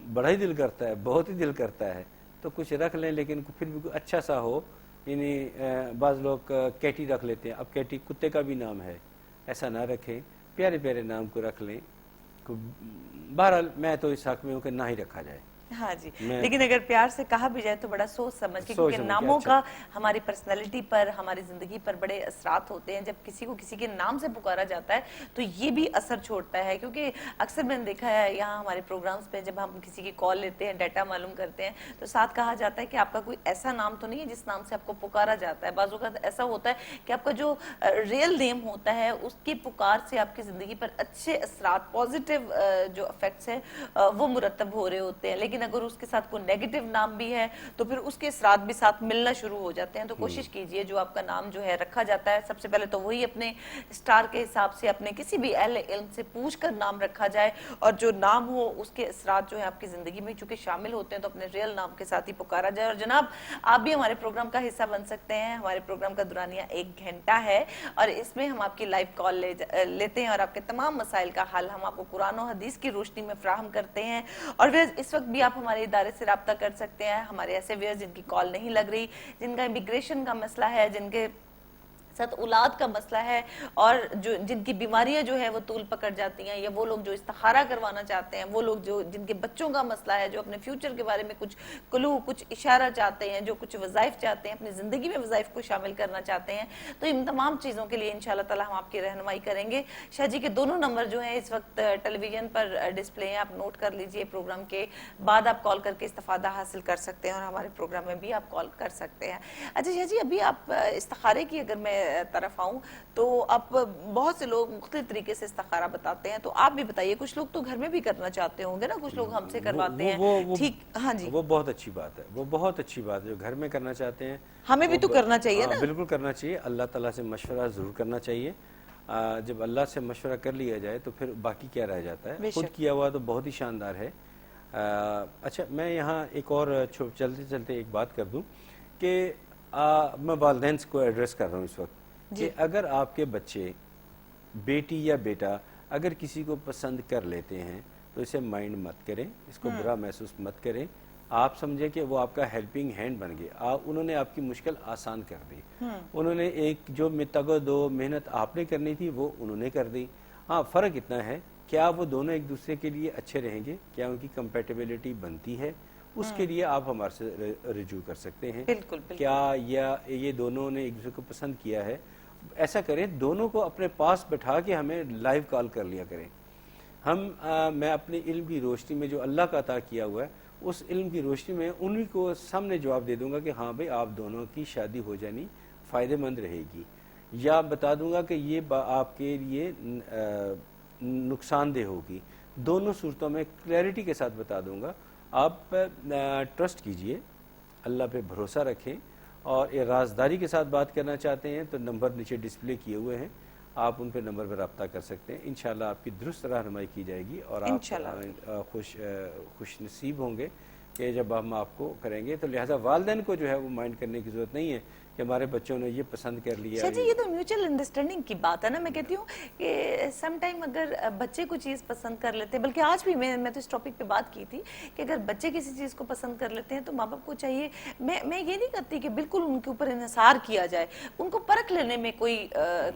बड़ा ही दिल करता है, बहुत ही दिल करता है तो कुछ रख लें, लेकिन फिर भी अच्छा सा हो। यानी बाज़ लोग कैटी रख लेते हैं। अब कैटी कुत्ते का भी नाम है, ऐसा ना रखें, प्यारे प्यारे नाम को रख लें। बहरहाल मैं तो इस हक में हूँ कि ना ही रखा जाए। हाँ जी, लेकिन अगर प्यार से कहा भी जाए तो बड़ा सोच समझ के, क्योंकि नामों का हमारी पर्सनैलिटी पर, हमारी जिंदगी पर बड़े असरात होते हैं। जब किसी को किसी के नाम से पुकारा जाता है तो ये भी असर छोड़ता है, क्योंकि अक्सर मैंने देखा है यहाँ हमारे प्रोग्राम्स पे जब हम किसी की कॉल लेते हैं, डाटा मालूम करते हैं, तो साथ कहा जाता है कि आपका कोई ऐसा नाम तो नहीं है जिस नाम से आपको पुकारा जाता है। बाज़ों का ऐसा होता है कि आपका जो रियल नेम होता है उसकी पुकार से आपकी जिंदगी पर अच्छे असरात, पॉजिटिव जो इफेक्ट्स हैं वो मुरतब हो रहे होते हैं। लेकिन अगर उसके साथ कोई नेगेटिव नाम भी है तो फिर उसके असरात भी साथ मिलना शुरू हो जाते हैं। तो कोशिश कीजिए जो आपका नाम जो है रखा जाता है, सबसे पहले तो वही अपने स्टार के हिसाब से अपने किसी भी अहले इल्म से पूछ कर नाम रखा जाए, और जो नाम हो उसके असरात जो है आपकी जिंदगी में चूंकि शामिल होते हैं तो अपने रियल नाम के साथ ही पुकारा जाए। और जनाब, आप भी हमारे प्रोग्राम का हिस्सा बन सकते हैं। हमारे प्रोग्राम का दुरानिया 1 घंटा है और इसमें हम आपकी लाइव कॉल लेते हैं और आपके तमाम मसाइल का हल हम आपको कुरान और हदीस की रोशनी में फराहम करते हैं। और इस वक्त भी आप हमारे इदारे से राब्ता कर सकते हैं। हमारे ऐसे व्यूअर्स जिनकी कॉल नहीं लग रही, जिनका इमिग्रेशन का मसला है, जिनके साथ औलाद का मसला है, और जो जिनकी बीमारियां जो है वो तूल पकड़ जाती हैं, या वो लोग जो इस्तिखारा करवाना चाहते हैं, वो लोग जो जिनके बच्चों का मसला है, जो अपने फ्यूचर के बारे में कुछ क्लू, कुछ इशारा चाहते हैं, जो कुछ वज़ाइफ चाहते हैं, अपनी ज़िंदगी में वज़ाइफ को शामिल करना चाहते हैं, तो इन तमाम चीज़ों के लिए इंशाअल्लाह ताला हम आपकी रहनुमाई करेंगे। शाह जी के दोनों नंबर जो हैं इस वक्त टेलीविजन पर डिस्प्ले हैं, आप नोट कर लीजिए। प्रोग्राम के बाद आप कॉल करके इस्तिफादा हासिल कर सकते हैं और हमारे प्रोग्राम में भी आप कॉल कर सकते हैं। अच्छा शाह जी, अभी आप इस्तिखारे की अगर मैं तरफ आऊं तो आप बहुत से लोग मुख्तलिफ तरीके से इस्तिखारा बताते हैं, तो आप भी बताइए। कुछ लोग तो घर में भी करना चाहते होंगे ना, कुछ लोग हमसे करवाते हैं। ठीक, हाँ जी, वो बहुत अच्छी बात है, वो बहुत अच्छी बात है। जो घर में करना चाहते हैं हमें भी तो करना चाहिए ना। बिल्कुल करना चाहिए। अल्लाह ताला से मशवरा जरूर करना चाहिए। जब अल्लाह से मशवरा कर लिया जाए तो फिर बाकी क्या रह जाता है। खुद किया हुआ तो बहुत ही शानदार है। अच्छा, मैं यहाँ एक और चलते चलते एक बात कर दूं कि मैं वालिदैन को एड्रेस कर रहा हूँ इस वक्त कि अगर आपके बच्चे, बेटी या बेटा अगर किसी को पसंद कर लेते हैं तो इसे माइंड मत करें, इसको बुरा महसूस मत करें। आप समझें कि वो आपका हेल्पिंग हैंड बन गए। उन्होंने आपकी मुश्किल आसान कर दी। उन्होंने एक जो तगदो मेहनत आपने करनी थी वो उन्होंने कर दी। हाँ, फ़र्क इतना है, क्या वो दोनों एक दूसरे के लिए अच्छे रहेंगे, क्या उनकी कंपेटेबिलिटी बनती है, उसके लिए आप हमारे से रिजू कर सकते हैं। बिल्कुल, बिल्कुल। क्या या ये दोनों ने एक दूसरे को पसंद किया है, ऐसा करें, दोनों को अपने पास बैठा के हमें लाइव कॉल कर लिया करें। मैं अपने इल्म की रोशनी में जो अल्लाह का अता किया हुआ है, उस इल्म की रोशनी में उन्हीं को सामने जवाब दे दूंगा कि हाँ भाई, आप दोनों की शादी हो जानी फ़ायदेमंद रहेगी, या बता दूंगा कि ये आपके लिए नुकसानदेह होगी। दोनों सूरतों में क्लैरिटी के साथ बता दूंगा। आप ट्रस्ट कीजिए, अल्लाह पे भरोसा रखें, और ये राजदारी के साथ बात करना चाहते हैं तो नंबर नीचे डिस्प्ले किए हुए हैं, آپ ان پہ نمبر پر رابطہ کر سکتے ہیں. انشاءاللہ آپ کی درست رہنمائی کی جائے گی اور آپ خوش نصیب ہوں گے کہ جب ہم آپ کو کریں گے. تو لہٰذا والدین کو جو ہے وہ مائنڈ کرنے کی ضرورت نہیں ہے کہ ہمارے بچوں نے یہ پسند کر لیا. جی یہ تو میوچل انڈرسٹینڈنگ کی بات ہے نا. میں کہتی ہوں کہ سم ٹائم اگر بچے کوئی چیز پسند کر لیتے ہیں, بلکہ آج بھی میں تو اس ٹاپک پہ بات کی تھی کہ اگر بچے کسی چیز کو پسند کر لیتے ہیں تو ماں باپ کو چاہیے, میں یہ نہیں کرتی کہ بالکل ان کے اوپر انحصار کیا جائے, ان کو پرکھ لینے میں کوئی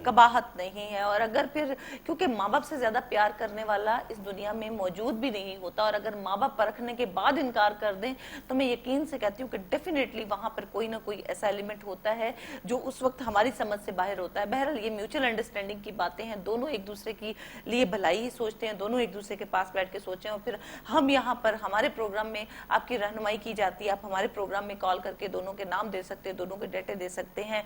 قباحت نہیں ہے. اور اگر پھر کیونکہ ماں باپ سے زیادہ پیار کرنے والا اس دنیا میں موجود بھی نہیں ہوتا, اور اگر ماں باپ پرکھنے کے بعد انکار کر دیں تو میں یقین سے کہتی ہوں کہ ڈیفینیٹلی وہاں پر کوئی نہ کوئی ایسا ایلیمنٹ ہوتا ہے جو اس وقت ہماری سمجھ سے باہر ہوتا ہے. بہرحال یہ میوچل انڈرسٹینڈنگ کی باتیں ہیں, دونوں ایک دوسرے کی لیے بھلائی ہی سوچتے ہیں, دونوں ایک دوسرے کے پاس بیٹھ کے سوچیں, اور پھر ہم یہاں پر ہمارے پروگرام میں آپ کی رہنمائی کی جاتی ہے. آپ ہمارے پروگرام میں کال کر کے دونوں کے نام دے سکتے ہیں, دونوں کے ڈیٹے دے سکتے ہیں.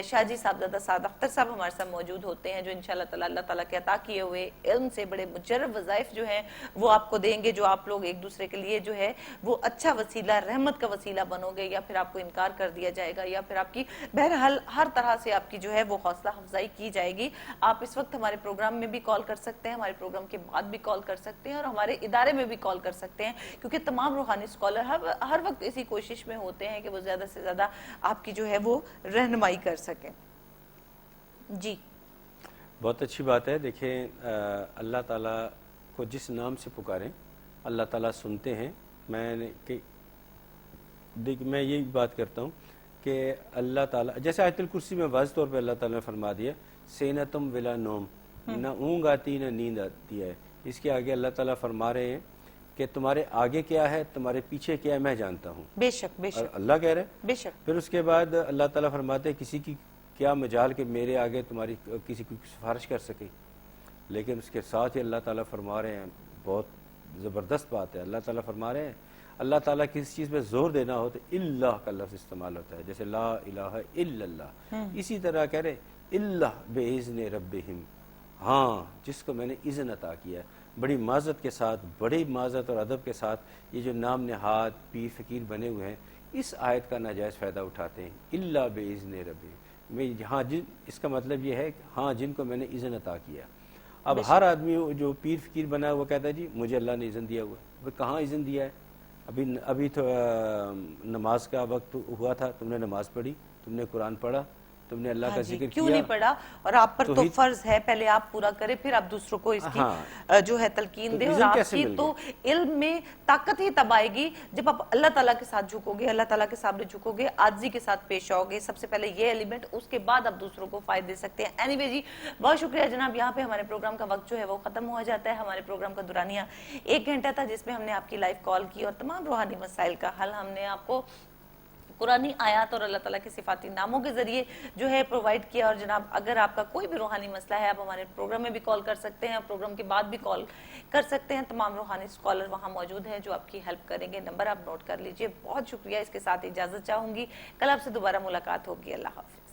شاہ جی صاحبزادہ سعد اختر صاحب ہمارے ساتھ موجود ہوتے ہیں جو انشاءاللہ تعالی اللہ تعالیٰ کے عطا کیے ہوئے علم سے بڑے مجرب وظائف جو ہیں وہ آپ کو دیں گے, جو آپ لوگ ایک دوسرے کے لیے جو ہے وہ اچھا وسیلہ, رحمت کا وسیلہ بنو گے, یا پھر آپ کو انکار کر دیا جائے گا, یا پھر آپ کی بہرحال ہر طرح سے آپ کی جو ہے وہ حوصلہ افزائی کی جائے گی. آپ اس وقت ہمارے پروگرام میں بھی کال کر سکتے ہیں, ہمارے پروگرام کے بعد بھی کال کر سکتے ہیں, اور ہمارے ادارے میں بھی کال کر سکتے ہیں, کیونکہ تمام روحانی اسکالر ہر وقت اسی کوشش میں ہوتے ہیں کہ وہ زیادہ سے زیادہ آپ کی جو ہے وہ رہنمائی کر سکیں. جی بہت اچھی بات ہے. دیکھیں اللہ تعالیٰ کو جس نام سے پکاریں اللہ تعالیٰ سنتے ہیں. میں یہی بات کرتا ہوں کہ اللہ تعالیٰ جیسے آیت الکرسی میں واضح طور پہ اللہ تعالیٰ نے فرما دیا سینتم ولا نوم, نہ اونگ آتی نہ نیند آتی ہے. اس کے آگے اللہ تعالیٰ فرما رہے ہیں کہ تمہارے آگے کیا ہے, تمہارے پیچھے کیا ہے, میں جانتا ہوں. بے شک بے شک اللہ کہہ رہے ہیں. بے شک. پھر اس کے بعد اللہ تعالیٰ فرماتے ہیں کسی کی کیا مجال کہ میرے آگے تمہاری کسی کی سفارش کر سکے. لیکن اس کے ساتھ ہی اللہ تعالیٰ فرما رہے ہیں, بہت زبردست بات ہے, اللہ تعالیٰ فرما رہے ہیں اللہ تعالیٰ کسی چیز پہ زور دینا ہو تو اللہ کا لفظ استعمال ہوتا ہے, جیسے لا الہ الا اللہ. اسی طرح کہہ رہے اللہ بِإِذْنِ رَبِّهِمْ, ہاں جس کو میں نے اذن عطا کیا ہے. بڑی معذرت کے ساتھ, بڑی معذرت اور ادب کے ساتھ یہ جو نام نہاد پیر فقیر بنے ہوئے ہیں اس آیت کا ناجائز فائدہ اٹھاتے ہیں. اللہ بِإِذْنِ رَبِّهِمْ, ہاں اس کا مطلب یہ ہے ہاں جن کو میں نے اذن عطا کیا. اب ہر آدمی جو پیر فقیر بنا ہے وہ کہتا ہے جی مجھے اللہ نے اذن دیا ہوا ہے. وہ کہاں اذن دیا ہے؟ ابھی تو نماز کا وقت ہوا تھا, تم نے نماز پڑھی, تم نے قرآن پڑھا, تم نے اللہ کا ذکر کیا, کیوں نہیں پڑھا؟ اور آپ پر تو فرض ہے پہلے آپ پورا کرے پھر آپ دوسروں کو اس کی جو ہے تلقین دیں. اور آپ کی تو علم میں طاقت ہی تب آئے گی جب آپ اللہ تعالیٰ کے ساتھ جھکو گے, اللہ تعالیٰ کے سامنے جھکو گے, عاجزی کے ساتھ پیش آؤ گے. سب سے پہلے یہ ایلیمنٹ, اس کے بعد آپ دوسروں کو فائدہ دے سکتے ہیں. اینی وے جی بہت شکریہ جناب. یہاں پہ ہمارے پروگرام کا وقت جو ہے وہ ختم ہو جاتا ہے. ہمارے پروگرام کا دورانیہ 1 گھنٹہ تھا جس میں ہم نے آپ کی لائیو کال کی اور تمام روحانی مسائل کا حل ہم نے آپ کو قرآنی آیات اور اللہ تعالیٰ کے صفاتی ناموں کے ذریعے جو ہے پرووائڈ کیا. اور جناب اگر آپ کا کوئی بھی روحانی مسئلہ ہے آپ ہمارے پروگرام میں بھی کال کر سکتے ہیں, اور پروگرام کے بعد بھی کال کر سکتے ہیں. تمام روحانی اسکالر وہاں موجود ہیں جو آپ کی ہیلپ کریں گے. نمبر آپ نوٹ کر لیجئے. بہت شکریہ. اس کے ساتھ اجازت چاہوں گی. کل آپ سے دوبارہ ملاقات ہوگی. اللہ حافظ.